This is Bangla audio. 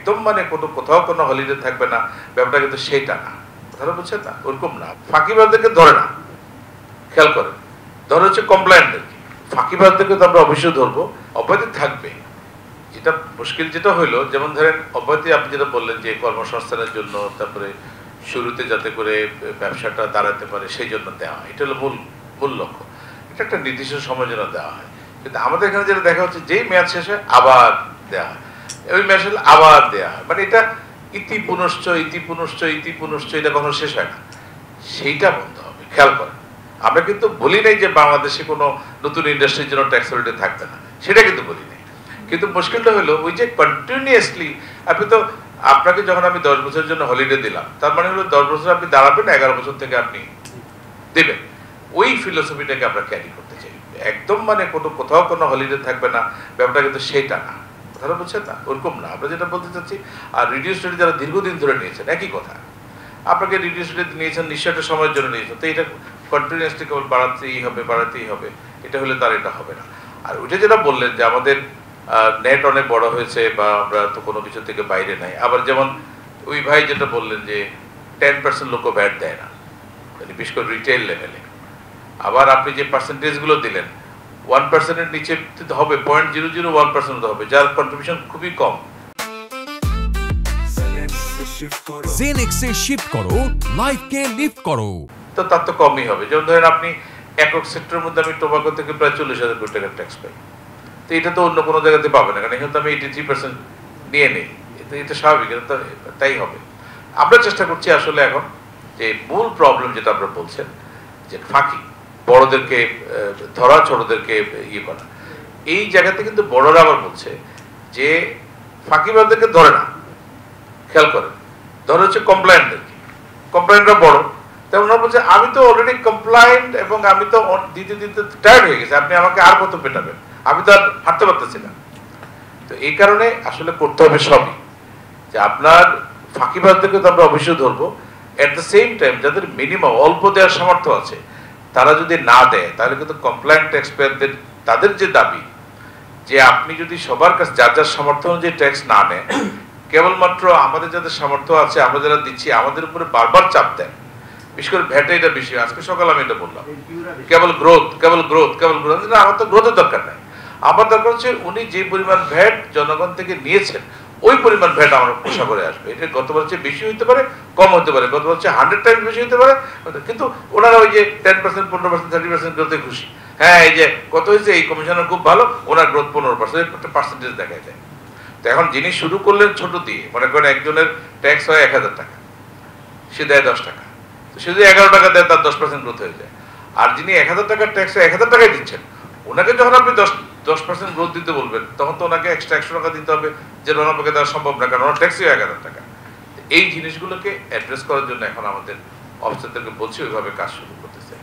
একদম মানে কোথাও কোনো হলিডে থাকবে না, ব্যাপারটা কিন্তু সেটা না। কথাটা বুঝছেন না? ওরকম না। ফাঁকিবাজদেরকে ধরে না, খেয়াল করেন, ধরে হচ্ছে কমপ্লায়েন্টদেরকে। ফাঁকিবাজদেরকে তো আমরা অবশ্যই ধরবো, অব্যাহতি থাকবে। যেটা মুশকিল যেটা হইলো, যেমন ধরেন অব্যাহতি আপনি যেটা বললেন যে কর্মসংস্থানের জন্য, তারপরে শুরুতে যাতে করে ব্যবসাটা দাঁড়াতে পারে সেই জন্য দেওয়া হয়, এটা হলো মূল লক্ষ্য। এটা একটা নির্দিষ্ট সময়ের জন্য দেওয়া হয়। কিন্তু আমাদের এখানে যেটা দেখা হচ্ছে, যেই মেয়াদ শেষ হয় আবার দেওয়া হয়, ওই মেয়াদ শেষ আবার দেওয়া হয়, মানে এটা ইতি পুনশ্চ এটা কখনো শেষ হয় না। সেইটা বন্ধ হবে, খেয়াল করেন। আমরা কিন্তু বলি নাই যে বাংলাদেশে কোনো নতুন ইন্ডাস্ট্রির জন্য ট্যাক্স হলিডে থাকবে না, সেটা কিন্তু বলি নাই। কিন্তু মুশকিলটা হলো ওই যে কন্টিনিউয়াসলি আপনি তো, আপনাকে যখন আমি 10 বছরের জন্য হলিডে দিলাম, তার মানে হলো 10 বছর আপনি দাঁড়াবেন, 11 বছর থেকে আপনি দেবেন। ওই ফিলোসফিটাকে আমরা ক্যারি করতে চাই। একদম মানে কোথাও কোনো হলিডে থাকবে না, ব্যাপারটা কিন্তু সেটা না। কথাটা বুঝছেন না? ওরকম না। আমরা যেটা বলতে চাচ্ছি, আর রিডিউস রেট যারা দীর্ঘদিন ধরে নিয়েছেন, একই কথা। আপনাকে রিডিউস রেট নিয়েছেন নিশ্চয় একটা সময়ের জন্য নিয়েছেন, তো এটা কন্টিনিউয়াসলি কেবল বাড়াতেই হবে, এটা হলে তার এটা হবে না। আর ওইটা যেটা বললেন যে আমাদের নেট অনেক বড় হয়েছে বা আমরা তো কোনো কিছু থেকে বাইরে নাই, আবার যেমন ওই ভাই যেটা বললেন যে 10% লোকও ভ্যাট দেয় না, বিশেষ করে রিটেল লেভেলে। আবার আপনি যে পার্সেন্টেজগুলো দিলেন, 1%-এর নিচে হবে, 0.001% হবে, যার কন্ট্রিবিউশন খুবই কম। জেনেক্সে শিফট করো, লাইফকে লিফট করো। তো তার তো কমই হবে। যেমন ধরেন আপনি একক সেক্টরের মধ্যে আমি টোবাকো থেকে প্রায় 40,000 কোটি টাকার ট্যাক্স পাই, তো এটা তো অন্য কোনো জায়গাতে পাবে না, কারণ এখানে তো আমি 83% নিয়ে নেই। এটা স্বাভাবিক, এটা তো তাই হবে। আমরা চেষ্টা করছি আসলে এখন যে মূল প্রবলেম যেটা আপনারা বলছেন যে ফাঁকি, বড়দেরকে ধরা, ছোটদেরকে ইয়ে করা, এই জায়গাতে কিন্তু বড়রা আবার বলছে যে ফাঁকিবাজদেরকে ধরে না, খেয়াল করেন, ধরে হচ্ছে কমপ্লায়েন্টদেরকে। কমপ্লায়েন্টরা বড়, তেমন বলছে আমি তো অলরেডি কমপ্লায়েন্ট এবং আমি তো দিতে টায়ার্ড হয়ে গেছে, আপনি আমাকে আর কত পেটাবেন, আমি তো আর হাঁটতে পারতেছি না। তো এই কারণে আসলে করতে হবে সবই, যে আপনার ফাঁকিবাজদেরকে তো আমরা অবশ্যই ধরবো, এট দ্য সেম টাইম যাদের মিনিমাম অল্প দেওয়ার সামর্থ্য আছে, তারা যদি না দেয়, তাহলে কিন্তু কমপ্লায়েন্ট ট্যাক্স পেয়ারদের তাদের যে দাবি যে আপনি যদি সবার কাছে যার সামর্থ্য অনুযায়ী ট্যাক্স না নেন, কেবলমাত্র আমাদের যাদের সামর্থ্য আছে, আমরা যারা দিচ্ছি, আমাদের উপরে বারবার চাপ দেন, বিশেষ করে ভ্যাটে এটা বেশি। আজকে সকালে আমি এটা বললাম, কেবল গ্রোথ, আমার তো গ্রোথের দরকার নাই। আমার দরকার হচ্ছে উনি যে পরিমাণ ভ্যাট জনগণ থেকে নিয়েছেন, ওই পরিমাণ ভ্যাট আমার পোষা করে আসবে। এটা গতবার চেয়ে বেশি হইতে পারে, কম হতে পারে, গতবার চেয়ে 100 টাইমস বেশি হতে পারে, কিন্তু ওনারা ওই যে 10%, 15%, 30% গ্রোথে খুশি। হ্যাঁ, এই যে কত হয়েছে, এই কমিশনার খুব ভালো, ওনার গ্রোথ 15%, একটা পার্সেন্টেজ দেখা যায়। তো এখন যিনি শুরু করলেন ছোট দিয়ে, মনে করেন একজনের ট্যাক্স হয় 1000 টাকা, সে দেয় 10 টাকা, তো সে যদি 11 টাকা দেয়, তার 10% গ্রোথ হয়ে যায়। আর যিনি 1000 টাকার ট্যাক্স 1000 টাকাই দিচ্ছেন, ওনাকে যখন আপনি 10% গ্রোথ দিতে বলবেন, তখন তো ওনাকে এক্সট্রা 100 টাকা দিতে হবে, যেটা ওনার পক্ষে দেওয়া সম্ভব না, কারণ ওনার ট্যাক্সই 1000 টাকা। এই জিনিসগুলোকে অ্যাড্রেস করার জন্য এখন আমাদের অফিসারদেরকে বলছি ওইভাবে কাজ শুরু করতেছে।